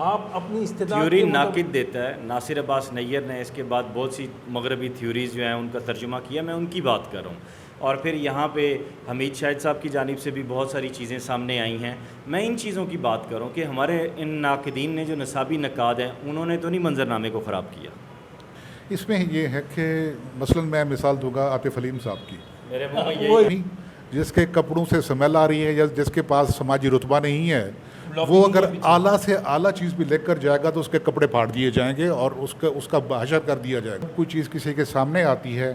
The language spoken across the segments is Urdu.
آپ اپنی استدعا تھیوری ناقد دیتا ہے. ناصر عباس نیر نے اس کے بعد بہت سی مغربی تھیوریز جو ہیں ان کا ترجمہ کیا, میں ان کی بات کر رہا ہوں. اور پھر یہاں پہ حمید شاہد صاحب کی جانب سے بھی بہت ساری چیزیں سامنے آئی ہیں. میں ان چیزوں کی بات کروں کہ ہمارے ان ناقدین نے جو نصابی نقاد ہیں انہوں نے تو نہیں منظرنامے کو خراب کیا. اس میں یہ ہے کہ مثلا میں مثال دوں گا عاطف حلیم صاحب کی, میرے منہ میں یہی جس کے کپڑوں سے سمیل آ رہی ہے یا جس کے پاس سماجی رتبہ نہیں ہے, وہ اگر اعلیٰ سے اعلیٰ چیز بھی لے کر جائے گا تو اس کے کپڑے پھاڑ دیے جائیں گے اور اس کا حشر کر دیا جائے گا. کوئی چیز کسی کے سامنے آتی ہے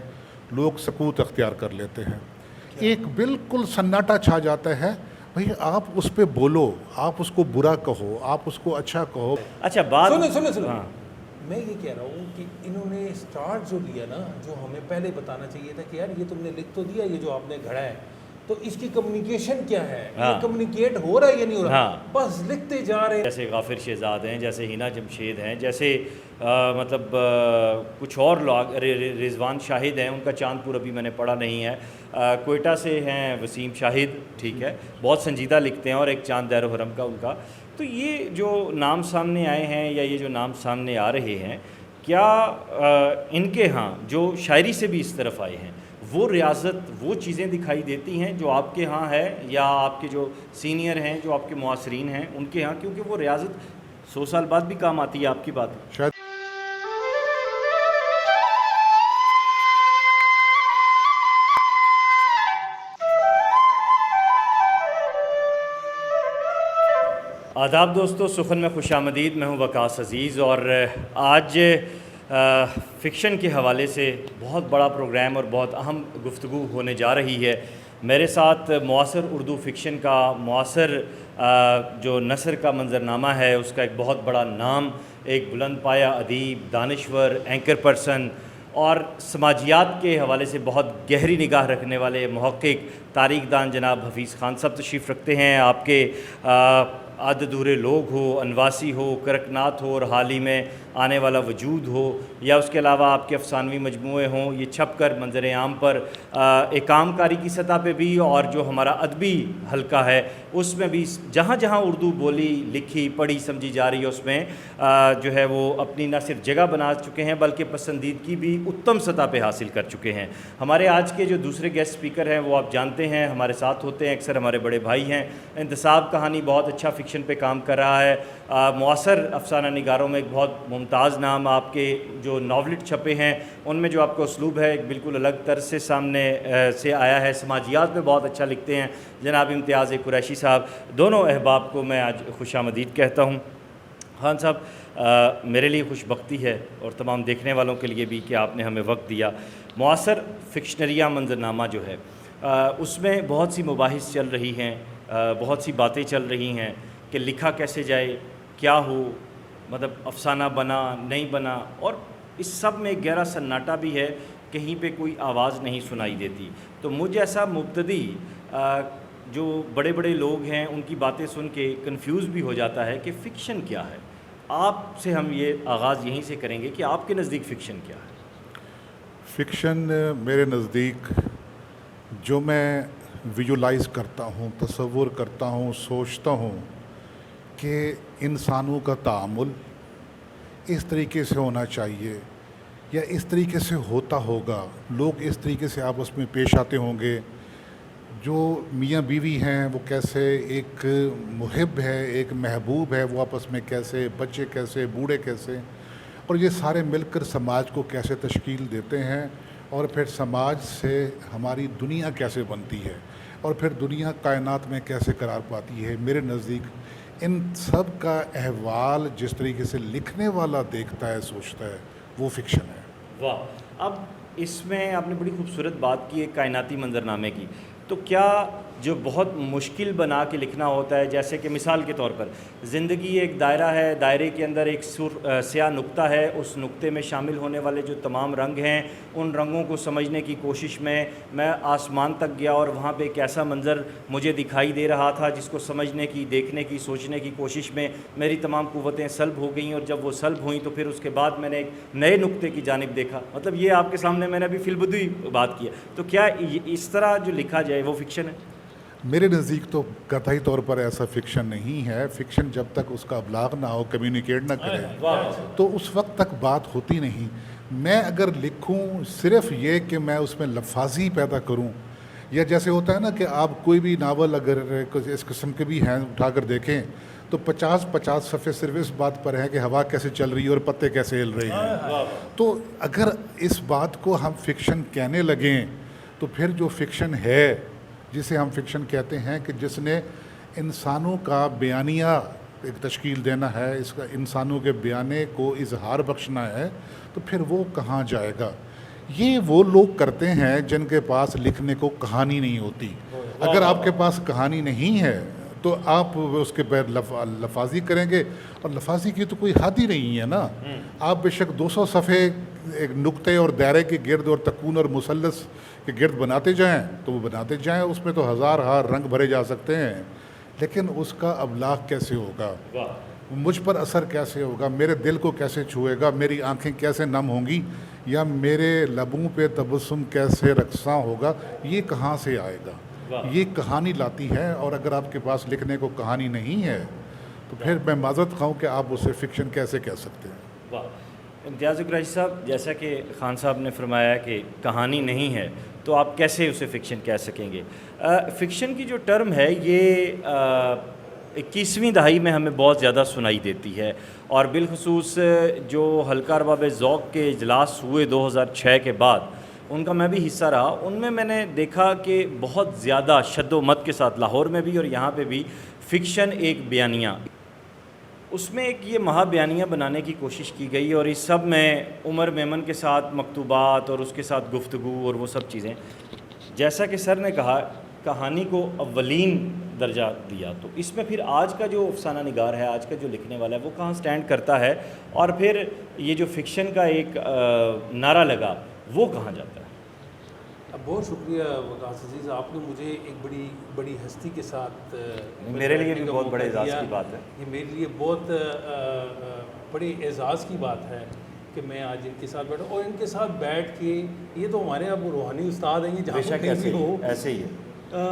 لوگ سکوت اختیار کر لیتے ہیں, ایک بالکل سناٹا چھا جاتا ہے. بھئی آپ اس پہ بولو, آپ اس کو برا کہو, آپ اس کو اچھا کہو. اچھا بات سنو میں یہ کہہ رہا ہوں کہ انہوں نے سٹارٹ جو لیا نا, جو ہمیں پہلے بتانا چاہیے تھا کہ یار یہ تم نے لکھ تو دیا, یہ جو آپ نے گھڑا ہے تو اس کی کمیونیکیشن کیا ہے, یہ کمیونیکیٹ ہو رہا ہے یا نہیں ہو رہا, بس لکھتے جا رہے ہیں. جیسے غافر شہزاد ہیں, جیسے ہینا جمشید ہیں, جیسے مطلب کچھ اور لوگ, رضوان شاہد ہیں, ان کا چاند پور ابھی میں نے پڑھا نہیں ہے. کوئٹہ سے ہیں وسیم شاہد, ٹھیک ہے, بہت سنجیدہ لکھتے ہیں, اور ایک چاند دیر و حرم کا ان کا. تو یہ جو نام سامنے آئے ہیں یا یہ جو نام سامنے آ رہے ہیں, کیا ان کے ہاں جو شاعری سے بھی اس طرف آئے ہیں وہ ریاضت, وہ چیزیں دکھائی دیتی ہیں جو آپ کے ہاں ہے, یا آپ کے جو سینئر ہیں, جو آپ کے معاصرین ہیں ان کے ہاں, کیونکہ وہ ریاضت 100 سال بعد بھی کام آتی ہے. آپ کی بات شاید آداب دوستو, سخن میں خوش آمدید. میں ہوں وقاص عزیز, اور آج فکشن کے حوالے سے بہت بڑا پروگرام اور بہت اہم گفتگو ہونے جا رہی ہے. میرے ساتھ معاصر اردو فکشن کا, معاصر جو نثر کا منظرنامہ ہے اس کا ایک بہت بڑا نام, ایک بلند پایہ ادیب, دانشور, اینکر پرسن, اور سماجیات کے حوالے سے بہت گہری نگاہ رکھنے والے محقق, تاریخ دان جناب حفیظ خان صاحب تشریف رکھتے ہیں. آپ کے عددورے لوگ ہو, انواسی ہو, کرکنات ہو, اور حال ہی میں آنے والا وجود ہو, یا اس کے علاوہ آپ کے افسانوی مجموعے ہوں, یہ چھپ کر منظر عام پر ایک کام کاری کی سطح پہ بھی, اور جو ہمارا ادبی حلقہ ہے اس میں بھی جہاں جہاں اردو بولی, لکھی, پڑھی, سمجھی جا رہی ہے اس میں جو ہے وہ اپنی نہ صرف جگہ بنا چکے ہیں بلکہ پسندیدگی بھی اتم سطح پہ حاصل کر چکے ہیں. ہمارے آج کے جو دوسرے گیسٹ اسپیکر ہیں وہ آپ جانتے ہیں, ہمارے ساتھ ہوتے ہیں اکثر, ہمارے بڑے بھائی ہیں. انتصاب کہانی بہت اچھا فکشن پہ کام کر رہا ہے. معاصر افسانہ نگاروں میں ایک بہت ممتاز نام, آپ کے جو ناولٹ چھپے ہیں ان میں جو آپ کا اسلوب ہے ایک بالکل الگ طرز سے سامنے سے آیا ہے. سماجیات میں بہت اچھا لکھتے ہیں جناب امتیاز قریشی صاحب. دونوں احباب کو میں آج خوش آمدید کہتا ہوں. خان صاحب, میرے لیے خوش بختی ہے اور تمام دیکھنے والوں کے لیے بھی کہ آپ نے ہمیں وقت دیا. معاصر فکشنریہ منظرنامہ جو ہے اس میں بہت سی مباحث چل رہی ہیں, بہت سی باتیں چل رہی ہیں کہ لکھا کیسے جائے, کیا ہو, مطلب افسانہ بنا نہیں بنا, اور اس سب میں گہرا سناٹا بھی ہے, کہیں پہ کوئی آواز نہیں سنائی دیتی. تو مجھ ایسا مبتدی جو بڑے بڑے لوگ ہیں ان کی باتیں سن کے کنفیوز بھی ہو جاتا ہے کہ فکشن کیا ہے. آپ سے ہم یہ آغاز یہیں سے کریں گے کہ آپ کے نزدیک فکشن کیا ہے؟ فکشن میرے نزدیک جو میں ویژولائز کرتا ہوں, تصور کرتا ہوں, سوچتا ہوں کہ انسانوں کا تعامل اس طریقے سے ہونا چاہیے یا اس طریقے سے ہوتا ہوگا, لوگ اس طریقے سے آپس میں پیش آتے ہوں گے, جو میاں بیوی ہیں وہ کیسے, ایک محب ہے, ایک محبوب ہے, وہ آپس میں کیسے, بچے کیسے, بوڑھے کیسے, اور یہ سارے مل کر سماج کو کیسے تشکیل دیتے ہیں, اور پھر سماج سے ہماری دنیا کیسے بنتی ہے, اور پھر دنیا کائنات میں کیسے قرار پاتی ہے. میرے نزدیک ان سب کا احوال جس طریقے سے لکھنے والا دیکھتا ہے, سوچتا ہے, وہ فکشن ہے. واہ. اب اس میں آپ نے بڑی خوبصورت بات کی ہے کائناتی منظرنامے کی. تو کیا جو بہت مشکل بنا کے لکھنا ہوتا ہے, جیسے کہ مثال کے طور پر زندگی ایک دائرہ ہے, دائرے کے اندر ایک سیاہ نقطہ ہے, اس نقطے میں شامل ہونے والے جو تمام رنگ ہیں ان رنگوں کو سمجھنے کی کوشش میں آسمان تک گیا, اور وہاں پہ ایک ایسا منظر مجھے دکھائی دے رہا تھا جس کو سمجھنے کی, دیکھنے کی, سوچنے کی کوشش میں میری تمام قوتیں سلب ہو گئیں, اور جب وہ سلب ہوئیں تو پھر اس کے بعد میں نے ایک نئے نقطے کی جانب دیکھا. مطلب یہ آپ کے سامنے میں نے ابھی فی البدیہی بات کی ہے. تو کیا اس طرح جو لکھا جائے وہ فکشن ہے؟ میرے نزدیک تو قطعی طور پر ایسا فکشن نہیں ہے. فکشن جب تک اس کا ابلاغ نہ ہو, کمیونیکیٹ نہ کرے, تو اس وقت تک بات ہوتی نہیں. میں اگر لکھوں صرف یہ کہ میں اس میں لفاظی پیدا کروں, یا جیسے ہوتا ہے نا کہ آپ کوئی بھی ناول اگر اس قسم کے بھی ہیں اٹھا کر دیکھیں تو 50 صفحے صرف اس بات پر ہیں کہ ہوا کیسے چل رہی ہے اور پتے کیسے ہل رہے ہیں. تو اگر اس بات کو ہم فکشن کہنے لگیں تو پھر جو فکشن ہے, جسے ہم فکشن کہتے ہیں کہ جس نے انسانوں کا بیانیہ ایک تشکیل دینا ہے, اس کا انسانوں کے بیانے کو اظہار بخشنا ہے, تو پھر وہ کہاں جائے گا؟ یہ وہ لوگ کرتے ہیں جن کے پاس لکھنے کو کہانی نہیں ہوتی. اگر آپ کے پاس کہانی نہیں ہے تو آپ اس کے پہ لفاظی کریں گے, اور لفاظی کی تو کوئی حد ہی نہیں ہے نا. آپ بے شک 200 صفحے ایک نقطے اور دائرے کے گرد اور تکون اور مثلث کے گرد بناتے جائیں تو وہ بناتے جائیں, اس میں تو ہزار رنگ بھرے جا سکتے ہیں, لیکن اس کا ابلاغ کیسے ہوگا, مجھ پر اثر کیسے ہوگا, میرے دل کو کیسے چھوئے گا, میری آنکھیں کیسے نم ہوں گی, یا میرے لبوں پہ تبسم کیسے رقصاں ہوگا, یہ کہاں سے آئے گا؟ یہ کہانی لاتی ہے. اور اگر آپ کے پاس لکھنے کو کہانی نہیں ہے تو پھر میں معذرت خواہوں کہ آپ اسے فکشن کیسے کہہ سکتے ہیں. امتیاز قریشی صاحب, جیسا کہ خان صاحب نے فرمایا کہ کہانی نہیں ہے تو آپ کیسے اسے فکشن کہہ سکیں گے. فکشن کی جو ٹرم ہے یہ 21ویں دہائی میں ہمیں بہت زیادہ سنائی دیتی ہے, اور بالخصوص جو حلقہ ارباب ذوق کے اجلاس ہوئے 2006 کے بعد, ان کا میں بھی حصہ رہا. ان میں میں نے دیکھا کہ بہت زیادہ شد و مت کے ساتھ لاہور میں بھی اور یہاں پہ بھی فکشن ایک بیانیہ, اس میں ایک یہ مہا بیانیہ بنانے کی کوشش کی گئی, اور اس سب میں عمر میمن کے ساتھ مکتوبات اور اس کے ساتھ گفتگو اور وہ سب چیزیں, جیسا کہ سر نے کہا کہانی کو اولین درجہ دیا, تو اس میں پھر آج کا جو افسانہ نگار ہے, آج کا جو لکھنے والا ہے, وہ کہاں سٹینڈ کرتا ہے, اور پھر یہ جو فکشن کا ایک نعرہ لگا وہ کہاں جاتا ہے؟ بہت شکریہ وقاص عزیز, آپ نے مجھے ایک بڑی ہستی کے ساتھ, میرے لیے بھی بہت بڑے اعزاز کی بات ہے. یہ میرے لیے بہت بڑے اعزاز کی بات ہے کہ میں آج ان کے ساتھ بیٹھا, اور ان کے ساتھ بیٹھ کے, یہ تو ہمارے اب روحانی استاد ہیں, یہ جہاں کہیں ہو ایسے ہی ہے.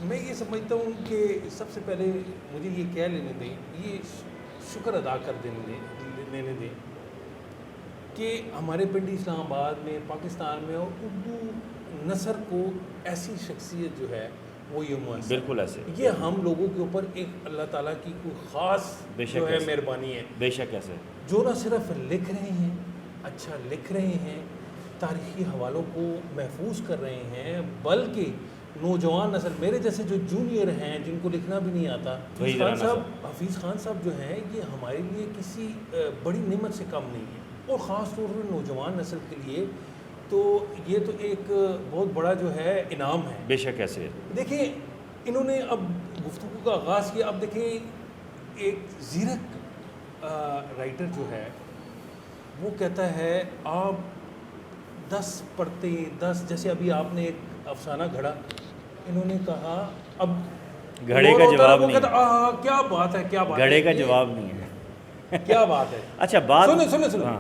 میں یہ سمجھتا ہوں کہ سب سے پہلے مجھے یہ کہہ لینے دیں, یہ شکر ادا کر لینے دیں کہ ہمارے پنڈی اسلام آباد میں, پاکستان میں, اور اردو نثر کو ایسی شخصیت جو ہے وہ یہ مؤثر, بالکل ایسے, یہ ہم لوگوں کے اوپر ایک اللہ تعالیٰ کی کوئی خاص جو ہے مہربانی ہے. بے شک ایسے, جو نہ صرف لکھ رہے ہیں, اچھا لکھ رہے ہیں, تاریخی حوالوں کو محفوظ کر رہے ہیں, بلکہ نوجوان نسل, میرے جیسے جو جونیئر ہیں جن کو لکھنا بھی نہیں آتا, حفیظ خان صاحب جو ہیں, یہ ہمارے لیے کسی بڑی نعمت سے کم نہیں ہے, اور خاص طور پر نوجوان نسل کے لیے تو یہ تو ایک بہت بڑا جو ہے انعام ہے. بے شک ایسے. دیکھیں انہوں نے اب گفتگو کا آغاز کیا, اب دیکھیں ایک زیرک رائٹر جو ہے وہ کہتا ہے آپ 10 پڑھتے 10, جیسے ابھی آپ نے ایک افسانہ گھڑا, انہوں نے کہا اب گھڑے کا جواب نہیں, کیا بات ہے, کیا بات ہے, گھڑے کا جواب نہیں ہے, کیا بات ہے. اچھا بات سنیں,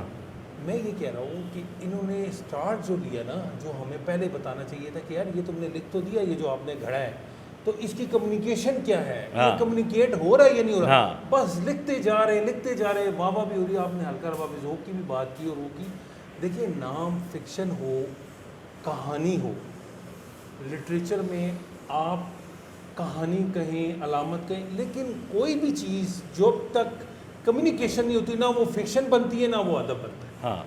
میں یہ کہہ رہا ہوں کہ انہوں نے سٹارٹ جو لیا نا, جو ہمیں پہلے بتانا چاہیے تھا کہ یار یہ تم نے لکھ تو دیا, یہ جو آپ نے گھڑا ہے, تو اس کی کمیونیکیشن کیا ہے, یہ کمیونیکیٹ ہو رہا ہے یا نہیں ہو رہا, بس لکھتے جا رہے, واہ واہ بھی ہو رہی ہے. آپ نے حلقہ ارباب ذوق کی بھی بات کی اور وہ کی. دیکھیے نام فکشن ہو, کہانی ہو, لٹریچر میں آپ کہانی کہیں, علامت کہیں, لیکن کوئی بھی چیز جب تک کمیونیکیشن نہیں ہوتی, نہ وہ فکشن بنتی ہے نہ وہ ادب بنتا ہے. ہاں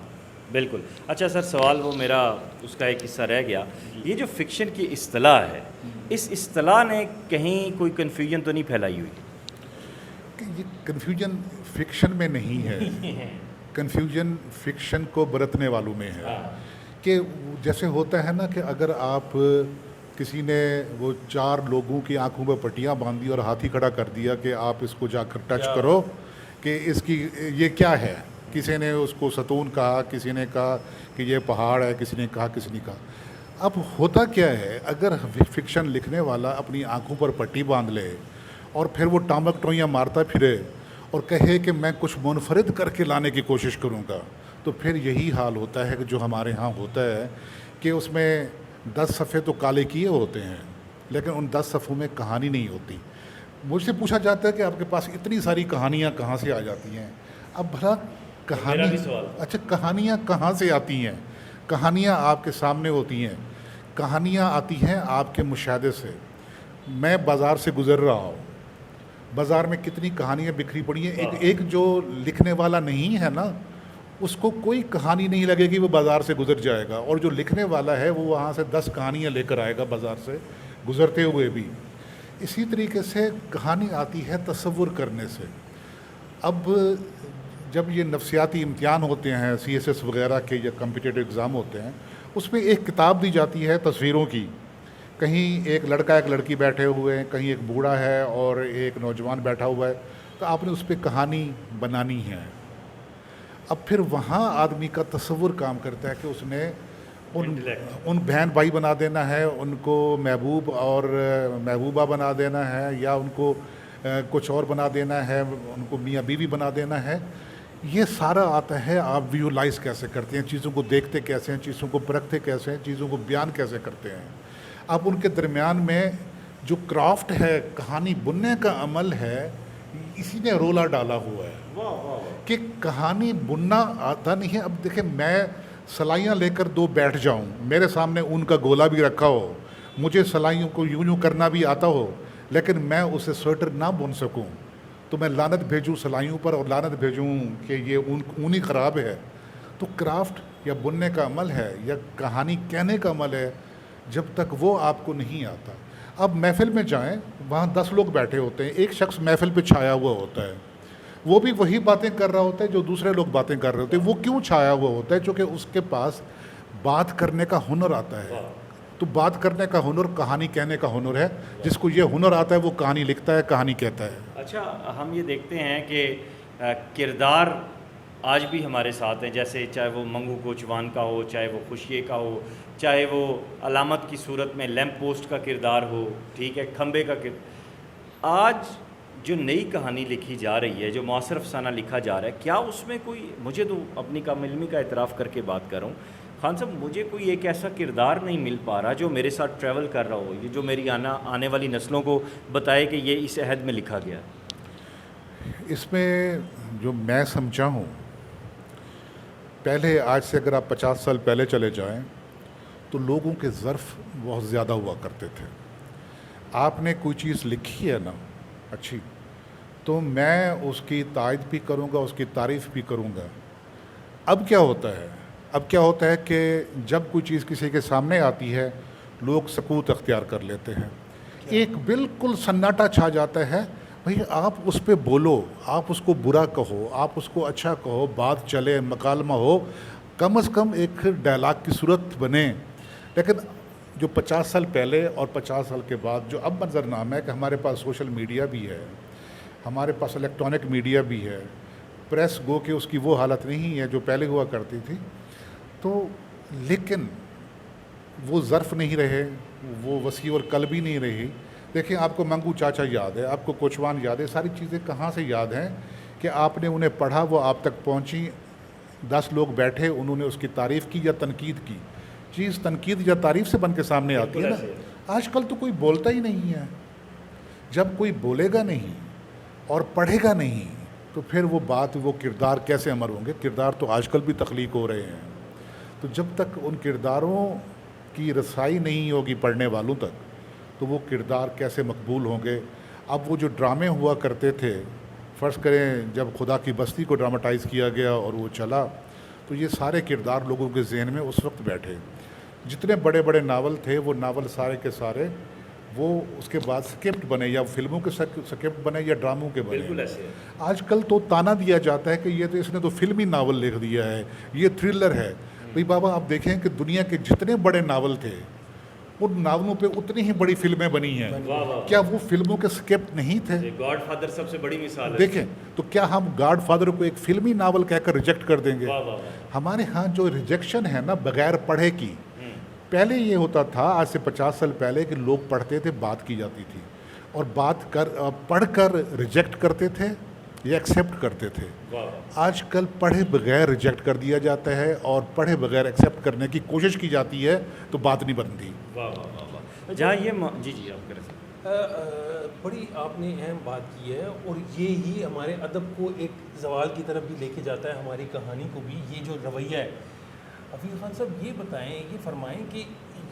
بالکل. اچھا سر, سوال وہ میرا اس کا ایک حصہ رہ گیا, یہ جو فکشن کی اصطلاح ہے, اس اصطلاح نے کہیں کوئی کنفیوژن تو نہیں پھیلائی ہوئی؟ کہ یہ کنفیوژن فکشن میں نہیں ہے, کنفیوژن فکشن کو برتنے والوں میں ہے. کہ جیسے ہوتا ہے نا کہ اگر آپ کسی نے وہ 4 لوگوں کی آنکھوں پہ پٹیاں باندھ دی اور ہاتھی کھڑا کر دیا کہ آپ اس کو جا کر ٹچ کرو کہ اس کی یہ کیا ہے, کسی نے اس کو ستون کہا, کسی نے کہا کہ یہ پہاڑ ہے, کسی نے کہا. اب ہوتا کیا ہے, اگر فکشن لکھنے والا اپنی آنکھوں پر پٹی باندھ لے اور پھر وہ ٹامک ٹوئیاں مارتا پھرے اور کہے کہ میں کچھ منفرد کر کے لانے کی کوشش کروں گا, تو پھر یہی حال ہوتا ہے کہ جو ہمارے ہاں ہوتا ہے کہ اس میں 10 صفحے تو کالے کیے ہوتے ہیں, لیکن ان 10 صفحوں میں کہانی نہیں ہوتی. مجھ سے پوچھا جاتا ہے کہ آپ کے پاس اتنی ساری کہانیاں کہاں سے آ جاتی ہیں. اب بھلا میرا بھی سوال. اچھا کہانیاں کہاں سے آتی ہیں؟ کہانیاں آپ کے سامنے ہوتی ہیں. کہانیاں آتی ہیں آپ کے مشاہدے سے. میں بازار سے گزر رہا ہوں, بازار میں کتنی کہانیاں بکھری پڑی ہیں. ایک جو لکھنے والا نہیں ہے نا, اس کو کوئی کہانی نہیں لگے گی, وہ بازار سے گزر جائے گا. اور جو لکھنے والا ہے وہ وہاں سے 10 کہانیاں لے کر آئے گا بازار سے گزرتے ہوئے بھی. اسی طریقے سے کہانی آتی ہے تصور کرنے سے. اب جب یہ نفسیاتی امتحان ہوتے ہیں CSS وغیرہ کے یا کمپٹیٹیو ایگزام ہوتے ہیں, اس میں ایک کتاب دی جاتی ہے تصویروں کی. کہیں ایک لڑکا ایک لڑکی بیٹھے ہوئے ہیں, کہیں ایک بوڑھا ہے اور ایک نوجوان بیٹھا ہوا ہے, تو آپ نے اس پہ کہانی بنانی ہے. اب پھر وہاں آدمی کا تصور کام کرتا ہے کہ اس نے ان بہن بھائی بنا دینا ہے, ان کو محبوب اور محبوبہ بنا دینا ہے, یا ان کو کچھ اور بنا دینا ہے, ان کو میاں بیوی بنا دینا ہے. یہ سارا آتا ہے آپ ویژولائز کیسے کرتے ہیں, چیزوں کو دیکھتے کیسے ہیں, چیزوں کو پرکھتے کیسے ہیں, چیزوں کو بیان کیسے کرتے ہیں. اب ان کے درمیان میں جو کرافٹ ہے, کہانی بننے کا عمل ہے, اسی نے رولا ڈالا ہوا ہے کہ کہانی بننا آتا نہیں ہے. اب دیکھیں, میں سلائیاں لے کر 2 بیٹھ جاؤں, میرے سامنے اون کا گولا بھی رکھا ہو, مجھے سلائیوں کو یوں کرنا بھی آتا ہو, لیکن میں اسے سویٹر نہ بن سکوں, تو میں لعنت بھیجوں سلائیوں پر اور لعنت بھیجوں کہ یہ اون ہی خراب ہے. تو کرافٹ یا بننے کا عمل ہے یا کہانی کہنے کا عمل ہے, جب تک وہ آپ کو نہیں آتا. اب محفل میں جائیں, وہاں 10 لوگ بیٹھے ہوتے ہیں, ایک شخص محفل پہ چھایا ہوا ہوتا ہے, وہ بھی وہی باتیں کر رہا ہوتا ہے جو دوسرے لوگ باتیں کر رہے ہوتے ہیں. وہ کیوں چھایا ہوا ہوتا ہے؟ چونکہ اس کے پاس بات کرنے کا ہنر آتا ہے. تو بات کرنے کا ہنر کہانی کہنے کا ہنر ہے. جس کو یہ ہنر آتا ہے وہ کہانی لکھتا ہے, کہانی کہتا ہے. اچھا, ہم یہ دیکھتے ہیں کہ کردار آج بھی ہمارے ساتھ ہیں, جیسے چاہے وہ منگو کوچوان کا ہو, چاہے وہ خوشیے کا ہو, چاہے وہ علامت کی صورت میں لیمپ پوسٹ کا کردار ہو, ٹھیک ہے, کھمبے کا کردار. آج جو نئی کہانی لکھی جا رہی ہے, جو معاصر افسانہ لکھا جا رہا ہے, کیا اس میں کوئی, مجھے تو اپنی کم علمی کا اعتراف کر کے بات کر رہا ہوں خان صاحب, مجھے کوئی ایک ایسا کردار نہیں مل پا رہا جو میرے ساتھ ٹریول کر رہا ہو, یہ جو میری آنے والی نسلوں کو بتائے کہ یہ اس عہد میں لکھا گیا. اس میں جو میں سمجھا ہوں, پہلے آج سے اگر آپ 50 سال پہلے چلے جائیں تو لوگوں کے ظرف بہت زیادہ ہوا کرتے تھے. آپ نے کوئی چیز لکھی ہے نا اچھی, تو میں اس کی تائید بھی کروں گا, اس کی تعریف بھی کروں گا. اب کیا ہوتا ہے کہ جب کوئی چیز کسی کے سامنے آتی ہے, لوگ سکوت اختیار کر لیتے ہیں, ایک بالکل سناٹا چھا جاتا ہے. بھئی آپ اس پہ بولو, آپ اس کو برا کہو, آپ اس کو اچھا کہو, بات چلے, مکالمہ ہو, کم از کم ایک ڈائلاگ کی صورت بنے. لیکن جو 50 سال پہلے اور 50 سال کے بعد جو اب منظرنامہ ہے کہ ہمارے پاس سوشل میڈیا بھی ہے, ہمارے پاس الیکٹرانک میڈیا بھی ہے, پریس گو کہ اس کی وہ حالت نہیں ہے جو پہلے ہوا کرتی تھی, تو لیکن وہ ظرف نہیں رہے, وہ وسیع اور قلبی نہیں رہی. دیکھیں, آپ کو منگو چاچا یاد ہے, آپ کو کوچوان یاد ہے, ساری چیزیں کہاں سے یاد ہیں کہ آپ نے انہیں پڑھا, وہ آپ تک پہنچی, 10 لوگ بیٹھے, انہوں نے اس کی تعریف کی یا تنقید کی. چیز تنقید یا تعریف سے بن کے سامنے آتی ہے نا. آج کل تو کوئی بولتا ہی نہیں ہے. جب کوئی بولے گا نہیں اور پڑھے گا نہیں تو پھر وہ بات, وہ کردار کیسے امر ہوں گے؟ کردار تو آج کل بھی تخلیق ہو رہے ہیں. تو جب تک ان کرداروں کی رسائی نہیں ہوگی پڑھنے والوں تک, تو وہ کردار کیسے مقبول ہوں گے؟ اب وہ جو ڈرامے ہوا کرتے تھے, فرض کریں جب خدا کی بستی کو ڈراماٹائز کیا گیا اور وہ چلا, تو یہ سارے کردار لوگوں کے ذہن میں اس وقت بیٹھے. جتنے بڑے بڑے ناول تھے, وہ ناول سارے کے سارے وہ اس کے بعد سکرپٹ بنے, یا فلموں کے سکرپٹ بنے یا ڈراموں کے بنے. بالکل ایسے. آج کل تو تانا دیا جاتا ہے کہ یہ تو اس نے تو فلمی ناول لکھ دیا ہے, یہ تھرلر ہے. بھئی بابا, آپ دیکھیں کہ دنیا کے جتنے بڑے ناول تھے, ان ناولوں پہ اتنی ہی بڑی فلمیں بنی ہیں. کیا وہ فلموں کے سکرپٹ نہیں تھے؟ گاڈ فادر سب سے بڑی مثال ہے. دیکھیں, تو کیا ہم گاڈ فادر کو ایک فلمی ناول کہہ کر ریجیکٹ کر دیں گے؟ ہمارے ہاں جو ریجیکشن ہے نا بغیر پڑھے کی, پہلے یہ ہوتا تھا آج سے 50 سال پہلے کہ لوگ پڑھتے تھے, بات کی جاتی تھی, اور پڑھ کر ریجیکٹ کرتے تھے یا ایکسیپٹ کرتے تھے. آج کل پڑھے بغیر ریجیکٹ کر دیا جاتا ہے اور پڑھے بغیر ایکسیپٹ کرنے کی کوشش کی جاتی ہے, تو بات نہیں بنتی. جہاں یہ جی جی آپ کریں بڑی آپ نے اہم بات کی ہے، اور یہ ہی ہمارے ادب کو ایک زوال کی طرف بھی لے کے جاتا ہے، ہماری کہانی کو بھی، یہ جو رویہ ہے۔ حفیظ خان صاحب یہ بتائیں، یہ فرمائیں کہ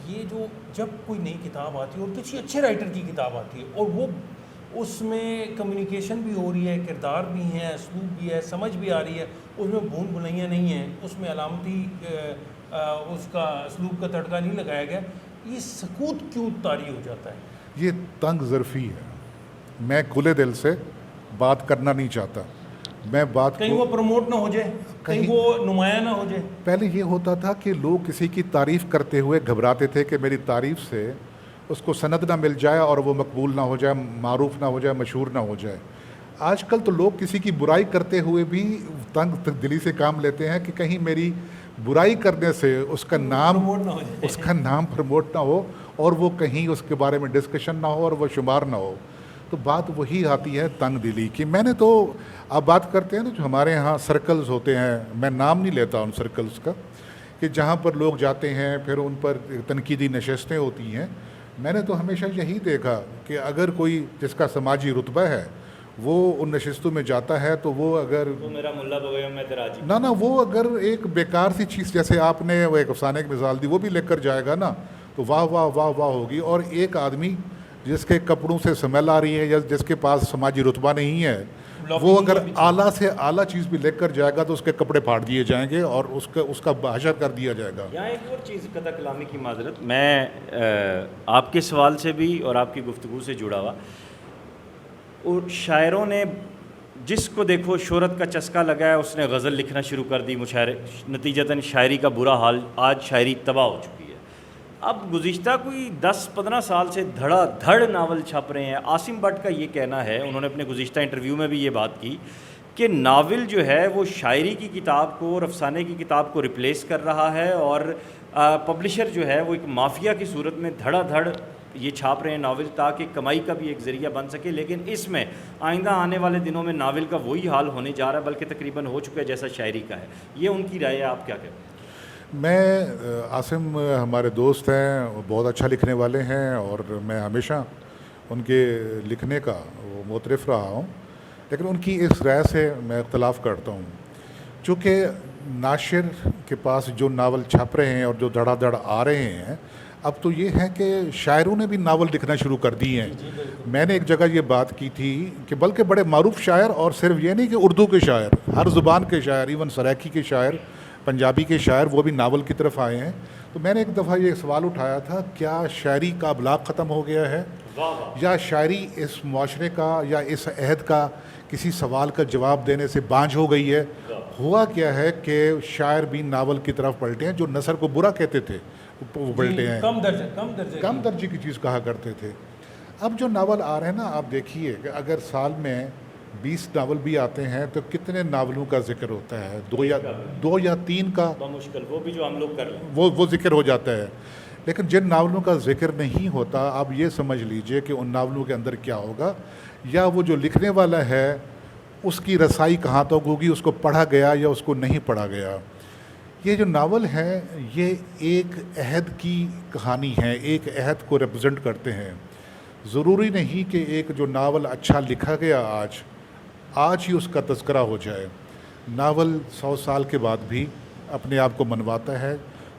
یہ جو جب کوئی نئی کتاب آتی ہے اور کسی اچھے رائٹر کی کتاب آتی ہے اور وہ اس میں کمیونیکیشن بھی ہو رہی ہے، کردار بھی ہیں، اسلوب بھی ہے، سمجھ بھی آ رہی ہے، اس میں بھول بھلائیاں نہیں ہیں، اس میں علامتی اس کا اسلوب کا تڑکا نہیں لگایا گیا، یہ سکوت کیوں طاری ہو جاتا ہے؟ یہ تنگ ظرفی ہے. میں کھلے دل سے بات کرنا نہیں چاہتا. میں بات کہیں وہ پروموٹ نہ ہو جائے، کہیں وہ نمایاں نہ ہو جائے. پہلے یہ ہوتا تھا کہ لوگ کسی کی تعریف کرتے ہوئے گھبراتے تھے کہ میری تعریف سے اس کو سند نہ مل جائے اور وہ مقبول نہ ہو جائے، معروف نہ ہو جائے، مشہور نہ ہو جائے. آج کل تو لوگ کسی کی برائی کرتے ہوئے بھی تنگ دلی سے کام لیتے ہیں کہ کہیں میری برائی کرنے سے اس کا نام پروموٹ نہ ہو اور وہ کہیں اس کے بارے میں ڈسکشن نہ ہو اور وہ شمار نہ ہو. تو بات وہی آتی ہے تنگ دلی کی. میں نے تو آپ بات کرتے ہیں نا جو ہمارے ہاں سرکلز ہوتے ہیں، میں نام نہیں لیتا ان سرکلز کا، کہ جہاں پر لوگ جاتے ہیں پھر ان پر تنقیدی نشستیں ہوتی ہیں. میں نے تو ہمیشہ یہی دیکھا کہ اگر کوئی جس کا سماجی رتبہ ہے وہ ان نشستوں میں جاتا ہے تو وہ اگر میرا ملا بغیر میں تراجی نہ وہ اگر ایک بیکار سی چیز جیسے آپ نے وہ ایک افسانے کی مثال دی وہ بھی لے کر جائے گا نا تو واہ واہ واہ واہ ہوگی. اور ایک آدمی جس کے کپڑوں سے سمیل آ رہی ہے یا جس کے پاس سماجی رتبہ نہیں ہے وہ اگر اعلیٰ سے اعلیٰ چیز بھی لے کر جائے گا تو اس کے کپڑے پھاڑ دیے جائیں گے اور اس کا حشر کر دیا جائے گا. یہاں ایک اور چیز قطع کلامی کی معذرت، میں آپ کے سوال سے بھی اور آپ کی گفتگو سے جڑا ہوا، اور شاعروں نے جس کو دیکھو شہرت کا چسکا لگا ہے اس نے غزل لکھنا شروع کر دی، نتیجتاً شاعری کا برا حال، آج شاعری تباہ ہو چکی ہے. اب گزشتہ کوئی 10-15 سال سے دھڑا دھڑ ناول چھپ رہے ہیں. عاصم بٹ کا یہ کہنا ہے، انہوں نے اپنے گزشتہ انٹرویو میں بھی یہ بات کی کہ ناول جو ہے وہ شاعری کی کتاب کو اور افسانے کی کتاب کو ریپلیس کر رہا ہے، اور پبلشر جو ہے وہ ایک مافیا کی صورت میں دھڑا دھڑ یہ چھاپ رہے ہیں ناول تاکہ کمائی کا بھی ایک ذریعہ بن سکے. لیکن اس میں آئندہ آنے والے دنوں میں ناول کا وہی حال ہونے جا رہا ہے، بلکہ تقریباً ہو چکا ہے جیسا شاعری کا ہے. یہ ان کی رائے ہے، آپ کیا کہتے ہیں؟ میں عاصم ہمارے دوست ہیں، بہت اچھا لکھنے والے ہیں اور میں ہمیشہ ان کے لکھنے کا وہ معترف رہا ہوں، لیکن ان کی اس رائے سے میں اختلاف کرتا ہوں. چونکہ ناشر کے پاس جو ناول چھپ رہے ہیں اور جو دھڑا دھڑ آ رہے ہیں، اب تو یہ ہے کہ شاعروں نے بھی ناول لکھنا شروع کر دی ہیں. میں نے ایک جگہ یہ بات کی تھی کہ بلکہ بڑے معروف شاعر، اور صرف یہ نہیں کہ اردو کے شاعر، ہر زبان کے شاعر، ایون سرائکی کے شاعر، پنجابی کے شاعر، وہ بھی ناول کی طرف آئے ہیں. تو میں نے ایک دفعہ یہ سوال اٹھایا تھا، کیا شاعری کا ابلاغ ختم ہو گیا ہے یا شاعری اس معاشرے کا یا اس عہد کا کسی سوال کا جواب دینے سے بانجھ ہو گئی ہے؟ ہوا کیا ہے کہ شاعر بھی ناول کی طرف پلٹے ہیں. جو نثر کو برا کہتے تھے وہ پلٹے ہیں، کم درجے کی چیز کہا کرتے تھے. اب جو ناول آ رہے ہیں نا، آپ دیکھیے کہ اگر سال میں 20 ناول بھی آتے ہیں تو کتنے ناولوں کا ذکر ہوتا ہے؟ دو یا تین کا مشکل، وہ بھی جو ہم لوگ کر رہے ہیں وہ ذکر ہو جاتا ہے. لیکن جن ناولوں کا ذکر نہیں ہوتا، آپ یہ سمجھ لیجئے کہ ان ناولوں کے اندر کیا ہوگا، یا وہ جو لکھنے والا ہے اس کی رسائی کہاں تک ہوگی، اس کو پڑھا گیا یا اس کو نہیں پڑھا گیا. یہ جو ناول ہے یہ ایک عہد کی کہانی ہے، ایک عہد کو ریپرزینٹ کرتے ہیں. ضروری نہیں کہ ایک جو ناول اچھا لکھا گیا آج ہی اس کا تذکرہ ہو جائے. ناول 100 سال کے بعد بھی اپنے آپ کو منواتا ہے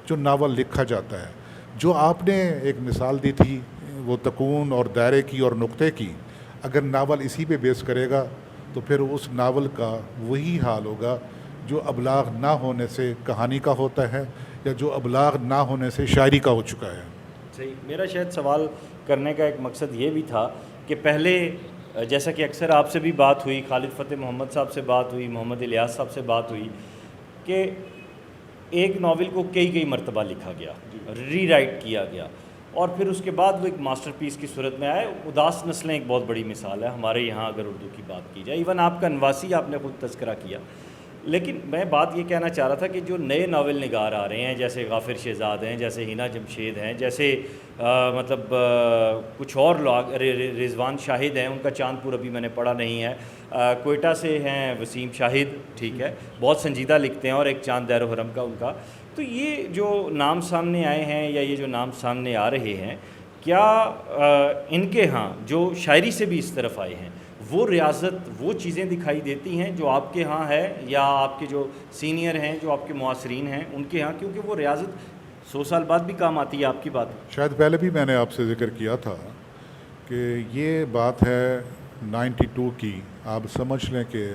جو ناول لکھا جاتا ہے. جو آپ نے ایک مثال دی تھی وہ تکون اور دائرے کی اور نقطے کی، اگر ناول اسی پہ بیس کرے گا تو پھر اس ناول کا وہی حال ہوگا جو ابلاغ نہ ہونے سے کہانی کا ہوتا ہے یا جو ابلاغ نہ ہونے سے شاعری کا ہو چکا ہے. صحیح. میرا شاید سوال کرنے کا ایک مقصد یہ بھی تھا کہ پہلے جیسا کہ اکثر آپ سے بھی بات ہوئی، خالد فتح محمد صاحب سے بات ہوئی، محمد الیاس صاحب سے بات ہوئی، کہ ایک ناول کو کئی مرتبہ لکھا گیا، ری رائٹ کیا گیا، اور پھر اس کے بعد وہ ایک ماسٹر پیس کی صورت میں آئے. اداس نسلیں ایک بہت بڑی مثال ہے ہمارے یہاں اگر اردو کی بات کی جائے. ایون آپ کا انواسی آپ نے خود تذکرہ کیا. لیکن میں بات یہ کہنا چاہ رہا تھا کہ جو نئے ناول نگار آ رہے ہیں، جیسے غافر شہزاد ہیں، جیسے ہینا جمشید ہیں، جیسے کچھ اور لوگ، رضوان شاہد ہیں، ان کا چاند پور ابھی میں نے پڑھا نہیں ہے، کوئٹہ سے ہیں وسیم شاہد، ٹھیک ہے، بہت سنجیدہ لکھتے ہیں، اور ایک چاند دیر و حرم کا ان کا. تو یہ جو نام سامنے آئے ہیں یا یہ جو نام سامنے آ رہے ہیں، کیا ان کے ہاں جو شاعری سے بھی اس طرف آئے ہیں وہ ریاضت وہ چیزیں دکھائی دیتی ہیں جو آپ کے ہاں ہے، یا آپ کے جو سینئر ہیں جو آپ کے معاصرین ہیں ان کے ہاں، کیونکہ وہ ریاضت 100 سال بعد بھی کام آتی ہے آپ کی بات؟ شاید پہلے بھی میں نے آپ سے ذکر کیا تھا کہ یہ بات ہے 92 کی، آپ سمجھ لیں کہ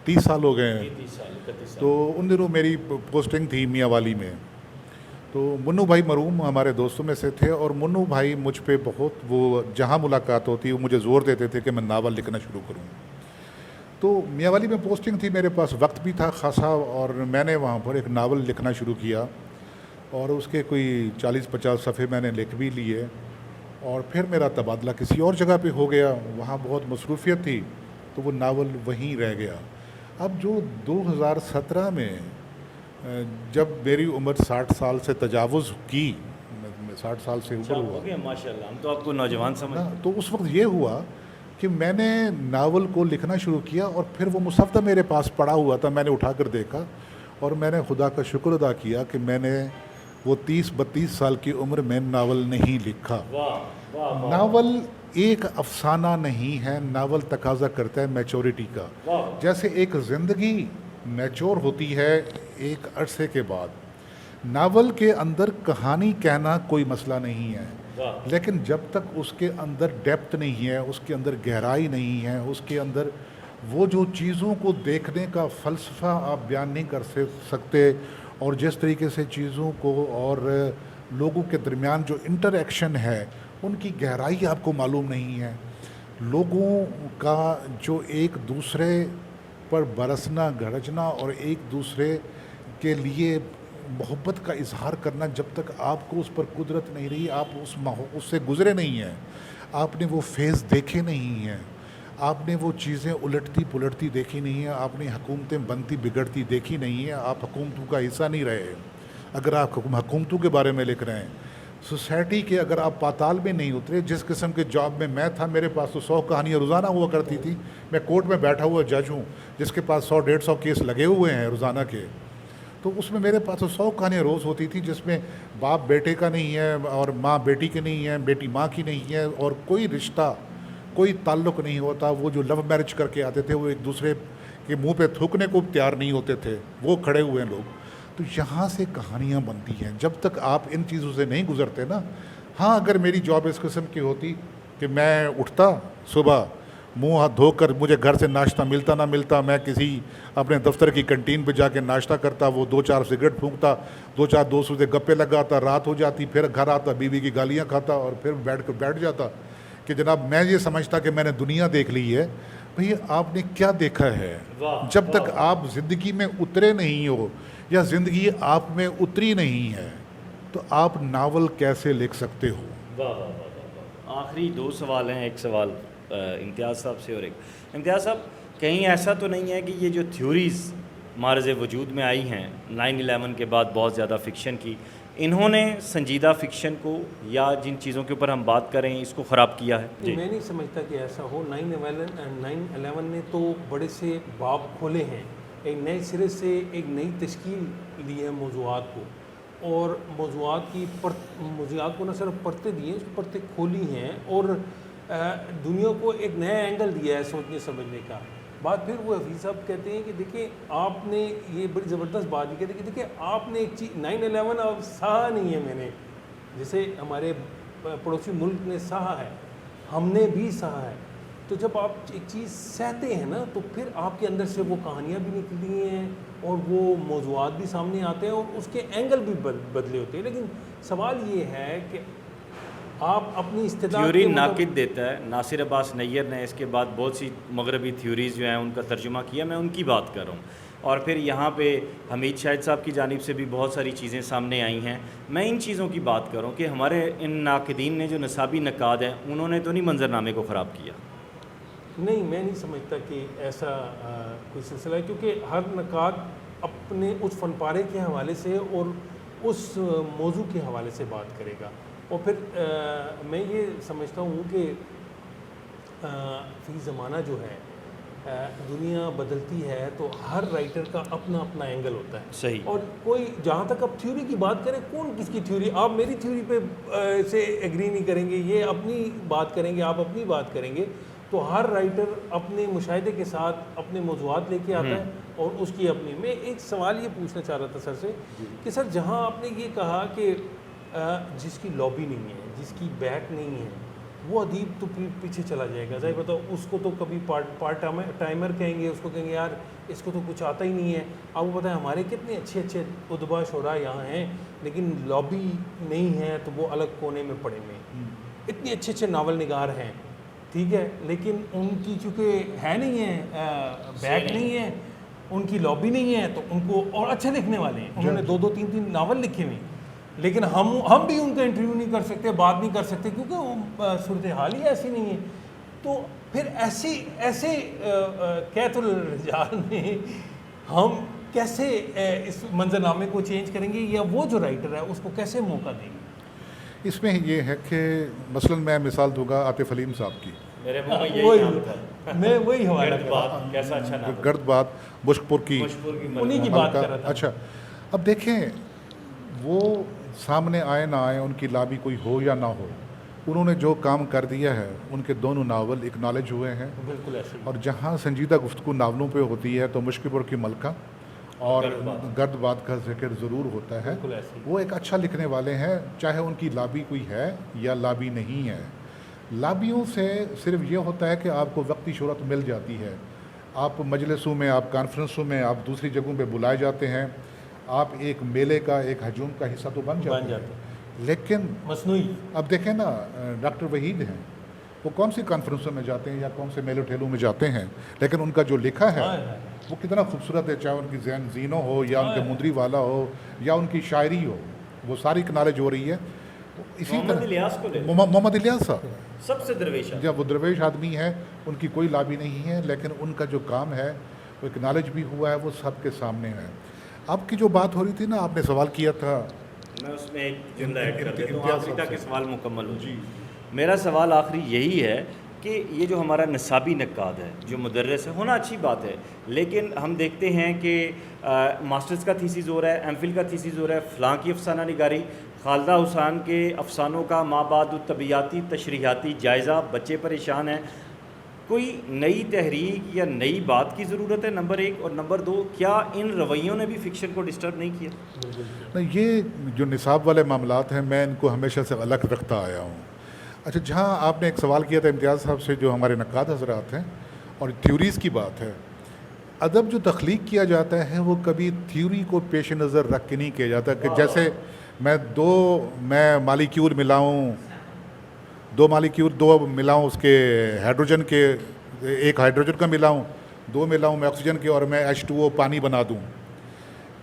30 سال ہو گئے ہیں. 30 سال 31 سال. تو ان دنوں میری پوسٹنگ تھی میاں والی میں. تو منو بھائی مرحوم ہمارے دوستوں میں سے تھے، اور منو بھائی مجھ پہ بہت، وہ جہاں ملاقات ہوتی وہ مجھے زور دیتے تھے کہ میں ناول لکھنا شروع کروں. تو میاں والی میں پوسٹنگ تھی، میرے پاس وقت بھی تھا خاصا، اور میں نے وہاں پر ایک ناول لکھنا شروع کیا، اور اس کے کوئی 40-50 صفحے میں نے لکھ بھی لیے. اور پھر میرا تبادلہ کسی اور جگہ پہ ہو گیا، وہاں بہت مصروفیت تھی، تو وہ ناول وہیں رہ گیا. اب جو 2017 میں جب میری عمر 60 سال سے تجاوز کی، میں 60 سال سے اوپر ہوا، ہو گیا ماشاءاللہ، ہم تو آپ کو نوجوان سمجھتے ہیں. تو اس وقت یہ ہوا کہ میں نے ناول کو لکھنا شروع کیا، اور پھر وہ مصفدہ میرے پاس پڑا ہوا تھا، میں نے اٹھا کر دیکھا، اور میں نے خدا کا شکر ادا کیا کہ میں نے وہ 30-32 سال کی عمر میں ناول نہیں لکھا. واہ واہ واہ. ناول ایک افسانہ نہیں ہے، ناول تقاضا کرتا ہے میچورٹی کا. جیسے ایک زندگی میچور ہوتی ہے ایک عرصے کے بعد، ناول کے اندر کہانی کہنا کوئی مسئلہ نہیں ہے، لیکن جب تک اس کے اندر ڈیپتھ نہیں ہے، اس کے اندر گہرائی نہیں ہے، اس کے اندر وہ جو چیزوں کو دیکھنے کا فلسفہ آپ بیان نہیں کر سکتے، اور جس طریقے سے چیزوں کو اور لوگوں کے درمیان جو انٹر ایکشن ہے ان کی گہرائی آپ کو معلوم نہیں ہے، لوگوں کا جو ایک دوسرے پر برسنا گرجنا اور ایک دوسرے کے لیے محبت کا اظہار کرنا، جب تک آپ کو اس پر قدرت نہیں رہی، آپ اس سے گزرے نہیں ہیں، آپ نے وہ فیز دیکھے نہیں ہیں، آپ نے وہ چیزیں الٹتی پلٹتی دیکھی نہیں ہیں، آپ نے حکومتیں بنتی بگڑتی دیکھی نہیں ہیں، آپ حکومتوں کا حصہ نہیں رہے. اگر آپ حکومتوں کے بارے میں لکھ رہے ہیں، سوسائٹی کے اگر آپ پاتال میں نہیں اترے، جس قسم کے جاب میں میں تھا، میرے پاس تو 100 کہانیاں روزانہ ہوا کرتی تھی. میں کورٹ میں بیٹھا ہوا جج ہوں جس کے پاس 100-150 کیس لگے ہوئے ہیں روزانہ کے، تو اس میں میرے پاس تو 100 کہانیاں روز ہوتی تھی، جس میں باپ بیٹے کا نہیں ہے، اور ماں بیٹی کی نہیں ہے، بیٹی ماں کی نہیں ہے، اور کوئی رشتہ کوئی تعلق نہیں ہوتا. وہ جو لو میرج کر کے آتے تھے وہ ایک دوسرے کے منہ پہ تھوکنے کو تیار نہیں ہوتے تھے، وہ کھڑے ہوئے ہیں لوگ. تو یہاں سے کہانیاں بنتی ہیں. جب تک آپ ان چیزوں سے نہیں گزرتے نا. ہاں اگر میری جاب اس قسم کی ہوتی کہ میں اٹھتا صبح منہ ہاتھ دھو کر، مجھے گھر سے ناشتہ ملتا نہ ملتا، میں کسی اپنے دفتر کی کنٹین پہ جا کے ناشتہ کرتا، وہ 2-4 سگریٹ پھونکتا، 2-4 دوستوں سے گپے لگاتا، رات ہو جاتی، پھر گھر آتا، بیوی کی گالیاں کھاتا، اور پھر بیٹھ جاتا کہ جناب میں یہ سمجھتا کہ میں نے دنیا دیکھ لی ہے. بھئی آپ نے کیا دیکھا ہے؟ جب تک آپ زندگی میں اترے نہیں ہو، یا زندگی آپ میں اتری نہیں ہے، تو آپ ناول کیسے لکھ سکتے ہو؟ واہ واہ واہ واہ. آخری 2 سوال ہیں، ایک سوال امتیاز صاحب سے، اور ایک امتیاز صاحب، کہیں ایسا تو نہیں ہے کہ یہ جو تھیوریز معرض وجود میں آئی ہیں 9/11 کے بعد بہت زیادہ فکشن کی، انہوں نے سنجیدہ فکشن کو یا جن چیزوں کے اوپر ہم بات کر رہے ہیں اس کو خراب کیا ہے؟ میں نہیں سمجھتا کہ ایسا ہو. 9/11 نے تو بڑے سے باب کھولے ہیں، ایک نئے سرے سے ایک نئی تشکیل دی ہے موضوعات کو، اور موضوعات کو نہ صرف پرتیں دی ہیں، اس کو پرتیں کھولی ہیں، اور دنیا کو ایک نیا اینگل دیا ہے سوچنے سمجھنے کا. بات پھر وہ حفیظ صاحب کہتے ہیں کہ دیکھیں آپ نے یہ بڑی زبردست بات یہ کہتے ہیں کہ دیکھیں آپ نے ایک چیز 9/11 اب سہا نہیں ہے، میں نے جیسے ہمارے پڑوسی ملک نے سہا ہے، ہم نے بھی سہا ہے. تو جب آپ ایک چیز سہتے ہیں نا، تو پھر آپ کے اندر سے وہ کہانیاں بھی نکلتی ہیں، اور وہ موضوعات بھی سامنے آتے ہیں، اور اس کے اینگل بھی بدلے ہوتے ہیں. لیکن سوال یہ ہے کہ آپ اپنی استعداد تھیوری ناقد دیتا ہے. ناصر عباس نیّر نے اس کے بعد بہت سی مغربی تھیوریز جو ہیں ان کا ترجمہ کیا، میں ان کی بات کر رہا ہوں. اور پھر یہاں پہ حمید شاہد صاحب کی جانب سے بھی بہت ساری چیزیں سامنے آئی ہیں. میں ان چیزوں کی بات کر رہا ہوں کہ ہمارے ان ناقدین نے جو نصابی نقاد ہیں انہوں نے تو نہیں منظرنامے کو خراب کیا. نہیں، میں نہیں سمجھتا کہ ایسا کوئی سلسلہ ہے، کیونکہ ہر نقاد اپنے اس فن پارے کے حوالے سے اور اس موضوع کے حوالے سے بات کرے گا. اور پھر میں یہ سمجھتا ہوں کہ فی زمانہ جو ہے دنیا بدلتی ہے تو ہر رائٹر کا اپنا اپنا اینگل ہوتا ہے. صحیح. اور کوئی جہاں تک اب تھیوری کی بات کریں, کون کس کی تھیوری, آپ میری تھیوری پہ سے ایگری نہیں کریں گے, یہ اپنی بات کریں گے, آپ اپنی بات کریں گے, تو ہر رائٹر اپنے مشاہدے کے ساتھ اپنے موضوعات لے کے آتا ہے اور اس کی اپنی. میں ایک سوال یہ پوچھنا چاہ رہا تھا سر سے کہ سر جہاں آپ نے یہ کہا کہ جس کی لابی نہیں ہے, جس کی بیک نہیں ہے, وہ ادیب تو پیچھے چلا جائے گا. ظاہر بتاؤ اس کو تو کبھی پارٹ ٹائمر کہیں گے, اس کو کہیں گے یار اس کو تو کچھ آتا ہی نہیں ہے. آپ کو پتہ ہے ہمارے کتنے اچھے اچھے ادبا شعراء یہاں ہیں, لیکن لابی نہیں ہے تو وہ الگ کونے میں پڑے ہوئے ہیں. اتنے اچھے اچھے ناول نگار ہیں, ٹھیک ہے, لیکن ان کی چونکہ ہے نہیں ہے, بیک نہیں ہے, ان کی لابی نہیں ہے, تو ان کو, اور اچھے لکھنے والے ہیں, انہوں نے 2-2 3-3 ناول لکھے ہوئے, لیکن ہم بھی ان کا انٹرویو نہیں کر سکتے, بات نہیں کر سکتے, کیونکہ وہ صورتحال ہی ایسی نہیں ہے. تو پھر ایسے قیت الرجال میں ہم کیسے اس منظرنامے کو چینج کریں گے, یا وہ جو رائٹر ہے اس کو کیسے موقع دیں گے؟ اس میں یہ ہے کہ مثلا میں مثال دوں گا عاطف حلیم صاحب کی, میرے منہ میں یہی نام تھا, میں وہی حوالہ گرد بات, کیسا اچھا نام, گرد بات, مشکپور کی, انہی کی بات کر رہا تھا. اچھا, اب دیکھیں وہ سامنے آئے نہ آئے, ان کی لابی کوئی ہو یا نہ ہو, انہوں نے جو کام کر دیا ہے, ان کے دونوں ناول اکنالج ہوئے ہیں. بالکل ایسے. اور جہاں سنجیدہ گفتگو ناولوں پہ ہوتی ہے تو مشکپور کی ملکہ اور گرد بات کا ذکر ضرور ہوتا ہے. وہ ایک اچھا لکھنے والے ہیں, چاہے ان کی لابی کوئی ہے یا لابی نہیں ہے. لابیوں سے صرف یہ ہوتا ہے کہ آپ کو وقتی شہرت مل جاتی ہے, آپ مجلسوں میں, آپ کانفرنسوں میں, آپ دوسری جگہوں پہ بلائے جاتے ہیں, آپ ایک میلے کا, ایک ہجوم کا حصہ تو بن جاتے ہیں. لیکن مصنوعی, اب دیکھیں نا, ڈاکٹر وحید ہیں, وہ کون سی کانفرنسوں میں جاتے ہیں یا کون سے میلے ٹھیلوں میں جاتے ہیں, لیکن ان کا جو لکھا ہے وہ کتنا خوبصورت ہے, چاہے ان کی ذہن زینو ہو یا ان کے مندری والا ہو یا ان کی شاعری ہو, وہ ساری کنالج ہو رہی ہے. اسی طرح محمد الیاس صاحب سب سے درویش, جب وہ درویش آدمی ہے, ان کی کوئی لابی نہیں ہے, لیکن ان کا جو کام ہے وہ اکنالج بھی ہوا ہے, وہ سب کے سامنے ہے. آپ کی جو بات ہو رہی تھی نا, آپ نے سوال کیا تھا, میں اس میں ایک جملہ ایڈ کر دیتا ہوں آخری تک کہ سوال مکمل ہو. جی, میرا سوال آخری یہی ہے کہ یہ جو ہمارا نصابی نقاد ہے, جو مدرس ہے, ہونا اچھی بات ہے, لیکن ہم دیکھتے ہیں کہ ماسٹرز کا تھیسیز ہو رہا ہے, ایم فل کا تھیسیز ہو رہا ہے, فلاں کی افسانہ نگاری, خالدہ حسین کے افسانوں کا مابعد الطبیعاتی تشریحاتی جائزہ, بچے پریشان ہیں. کوئی نئی تحریک یا نئی بات کی ضرورت ہے, نمبر 1, اور نمبر 2, کیا ان رویوں نے بھی فکشن کو ڈسٹرب نہیں کیا؟ نہیں, یہ جو نصاب والے معاملات ہیں میں ان کو ہمیشہ سے الگ رکھتا آیا ہوں. اچھا, جہاں آپ نے ایک سوال کیا تھا امتیاز صاحب سے, جو ہمارے نقاد حضرات ہیں, اور تھیوریز کی بات ہے, ادب جو تخلیق کیا جاتا ہے وہ کبھی تھیوری کو پیش نظر رکھ کے نہیں کیا جاتا کہ جیسے میں مالیکیول ملاؤں, 2 مالیکیول 2 ملاؤں اس کے ہائیڈروجن کے, ایک ہائیڈروجن کا ملاؤں, 2 ملاؤں میں آکسیجن کے, اور میں H2O پانی بنا دوں.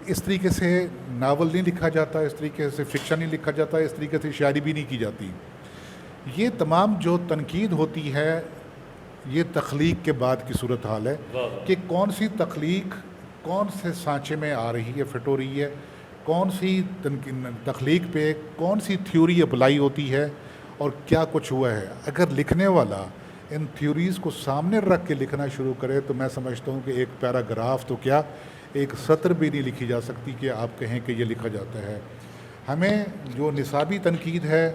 اس طریقے سے ناول نہیں لکھا جاتا, اس طریقے سے فکشن نہیں لکھا جاتا, اس طریقے سے شاعری بھی نہیں کی جاتی. یہ تمام جو تنقید ہوتی ہے یہ تخلیق کے بعد کی صورتحال ہے کہ کون سی تخلیق کون سے سانچے میں آ رہی ہے, فٹ ہو رہی ہے, کون سی تخلیق پہ کون سی تھیوری اپلائی ہوتی ہے, اور کیا کچھ ہوا ہے. اگر لکھنے والا ان تھیوریز کو سامنے رکھ کے لکھنا شروع کرے تو میں سمجھتا ہوں کہ ایک پیراگراف تو کیا, ایک سطر بھی نہیں لکھی جا سکتی کہ آپ کہیں کہ یہ لکھا جاتا ہے. ہمیں جو نصابی تنقید ہے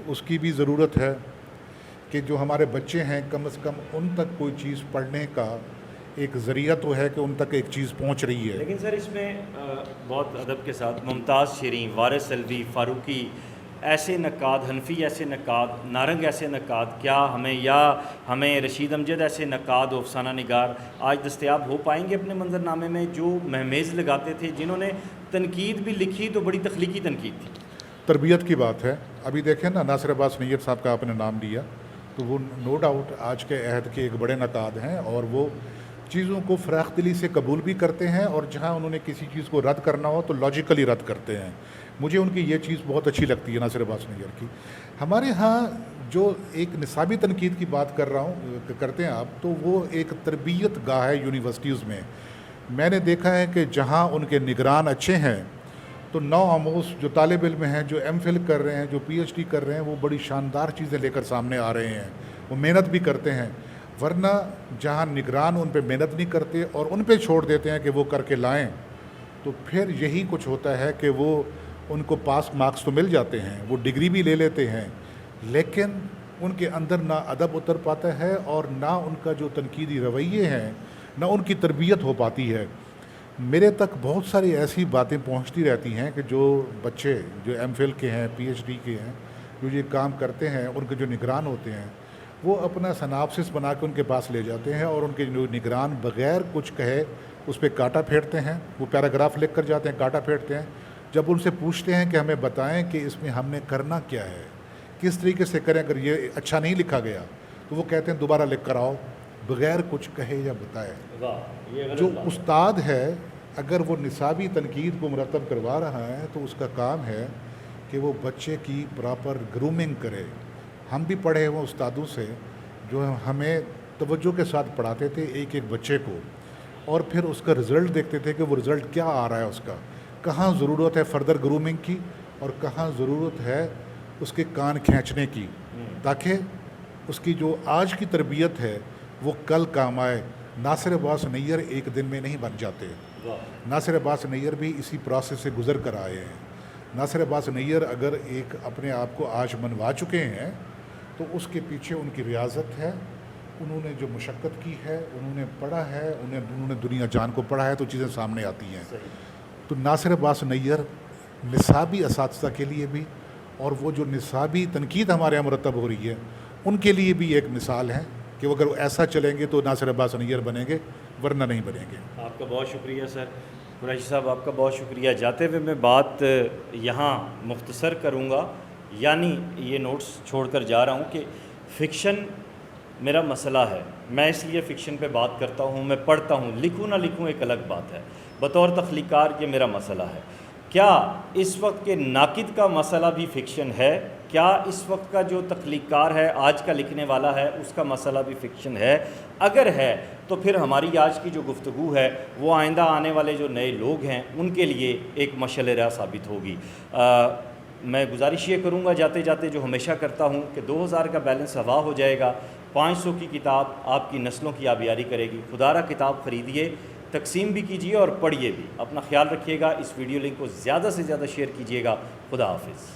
اس کی بھی ضرورت ہے کہ جو ہمارے بچے ہیں کم از کم ان تک کوئی چیز پڑھنے کا ایک ذریعہ تو ہے کہ ان تک ایک چیز پہنچ رہی ہے. لیکن سر اس میں بہت ادب کے ساتھ ممتاز شیریں, وارث الوی, فاروقی, ایسے نقاد, حنفی ایسے نقاد, نارنگ ایسے نقاد, کیا ہمیں رشید امجد ایسے نقاد و افسانہ نگار آج دستیاب ہو پائیں گے اپنے منظرنامے میں, جو مہمیز لگاتے تھے, جنہوں نے تنقید بھی لکھی تو بڑی تخلیقی تنقید تھی. تربیت کی بات ہے. ابھی دیکھیں نا, ناصر عباس نیت صاحب کا آپ نے نام لیا, تو وہ نو ڈاؤٹ آج کے عہد کے ایک بڑے نقاد ہیں, اور وہ چیزوں کو فراخ دلی سے قبول بھی کرتے ہیں, اور جہاں انہوں نے کسی چیز کو رد کرنا ہو تو لاجیکلی رد کرتے ہیں. مجھے ان کی یہ چیز بہت اچھی لگتی ہے ناصر عباس نیت کی. ہمارے ہاں جو ایک نصابی تنقید کی بات کرتے ہیں آپ, تو وہ ایک تربیت گاہ ہے یونیورسٹیز میں. میں نے دیکھا ہے کہ جہاں ان کے نگران اچھے ہیں تو نو آموز جو طالب علم ہیں, جو ایم فل کر رہے ہیں, جو پی ایچ ڈی کر رہے ہیں, وہ بڑی شاندار چیزیں لے کر سامنے آ رہے ہیں, وہ محنت بھی کرتے ہیں. ورنہ جہاں نگران ان پہ محنت نہیں کرتے اور ان پہ چھوڑ دیتے ہیں کہ وہ کر کے لائیں، تو پھر یہی کچھ ہوتا ہے کہ وہ ان کو پاس مارکس تو مل جاتے ہیں، وہ ڈگری بھی لے لیتے ہیں، لیکن ان کے اندر نہ ادب اتر پاتا ہے اور نہ ان کا جو تنقیدی رویے ہیں، نہ ان کی تربیت ہو پاتی ہے۔ میرے تک بہت ساری ایسی باتیں پہنچتی رہتی ہیں کہ جو بچے جو ایم فل کے ہیں، پی ایچ ڈی کے ہیں، جو یہ کام کرتے ہیں، ان کے جو نگران ہوتے ہیں، وہ اپنا سناپسس بنا کے ان کے پاس لے جاتے ہیں اور ان کے جو نگران بغیر کچھ کہے اس پہ کاٹا پھیرتے ہیں، وہ پیراگراف لکھ کر جاتے ہیں، کاٹا پھیرتے ہیں۔ جب ان سے پوچھتے ہیں کہ ہمیں بتائیں کہ اس میں ہم نے کرنا کیا ہے، کس طریقے سے کریں، اگر یہ اچھا نہیں لکھا گیا تو وہ کہتے ہیں دوبارہ لکھ کر آؤ، بغیر کچھ کہے یا بتائے۔ جو استاد ہے اگر وہ نصابی تنقید کو مرتب کروا رہا ہے تو اس کا کام ہے کہ وہ بچے کی پراپر گرومنگ کرے۔ ہم بھی پڑھے ہوئے استادوں سے جو ہمیں توجہ کے ساتھ پڑھاتے تھے ایک ایک بچے کو، اور پھر اس کا رزلٹ دیکھتے تھے کہ وہ رزلٹ کیا آ رہا ہے، اس کا کہاں ضرورت ہے فردر گرومنگ کی اور کہاں ضرورت ہے اس کے کان کھینچنے کی، تاکہ اس کی جو آج کی تربیت ہے وہ کل کام آئے۔ ناصر عباس نیر ایک دن میں نہیں بن جاتے، ناصر عباس نیر بھی اسی پروسیس سے گزر کر آئے ہیں۔ ناصر عباس نیر اگر ایک اپنے آپ کو آج منوا چکے ہیں تو اس کے پیچھے ان کی ریاضت ہے، انہوں نے جو مشقت کی ہے، انہوں نے پڑھا ہے، انہوں نے دنیا جان کو پڑھا ہے، تو چیزیں سامنے آتی ہیں۔ تو ناصر عباس نیر نصابی اساتذہ کے لیے بھی، اور وہ جو نصابی تنقید ہمارے یہاں مرتب ہو رہی ہے ان کے لیے بھی ایک مثال ہے کہ وہ اگر ایسا چلیں گے تو ناصر عباس نیر بنیں گے، ورنہ نہیں بنیں گے۔ آپ کا بہت شکریہ سر، قریشی صاحب آپ کا بہت شکریہ۔ جاتے ہوئے میں بات یہاں مختصر کروں گا، یعنی یہ نوٹس چھوڑ کر جا رہا ہوں کہ فکشن میرا مسئلہ ہے، میں اس لیے فکشن پہ بات کرتا ہوں، میں پڑھتا ہوں، لکھوں نہ لکھوں ایک الگ بات ہے، بطور تخلیقار یہ میرا مسئلہ ہے۔ کیا اس وقت کے ناقد کا مسئلہ بھی فکشن ہے؟ کیا اس وقت کا جو تخلیقار ہے، آج کا لکھنے والا ہے، اس کا مسئلہ بھی فکشن ہے؟ اگر ہے تو پھر ہماری آج کی جو گفتگو ہے وہ آئندہ آنے والے جو نئے لوگ ہیں ان کے لیے ایک مشعل راہ ثابت ہوگی۔ میں گزارش یہ کروں گا جاتے جاتے جو ہمیشہ کرتا ہوں کہ 2000 کا بیلنس ہوا ہو جائے گا، 500 کی کتاب آپ کی نسلوں کی آبیاری کرے گی۔ خدا را کتاب خریدیے، تقسیم بھی کیجیے اور پڑھیے بھی۔ اپنا خیال رکھیے گا، اس ویڈیو لنک کو زیادہ سے زیادہ شیئر کیجیے گا۔ خدا حافظ۔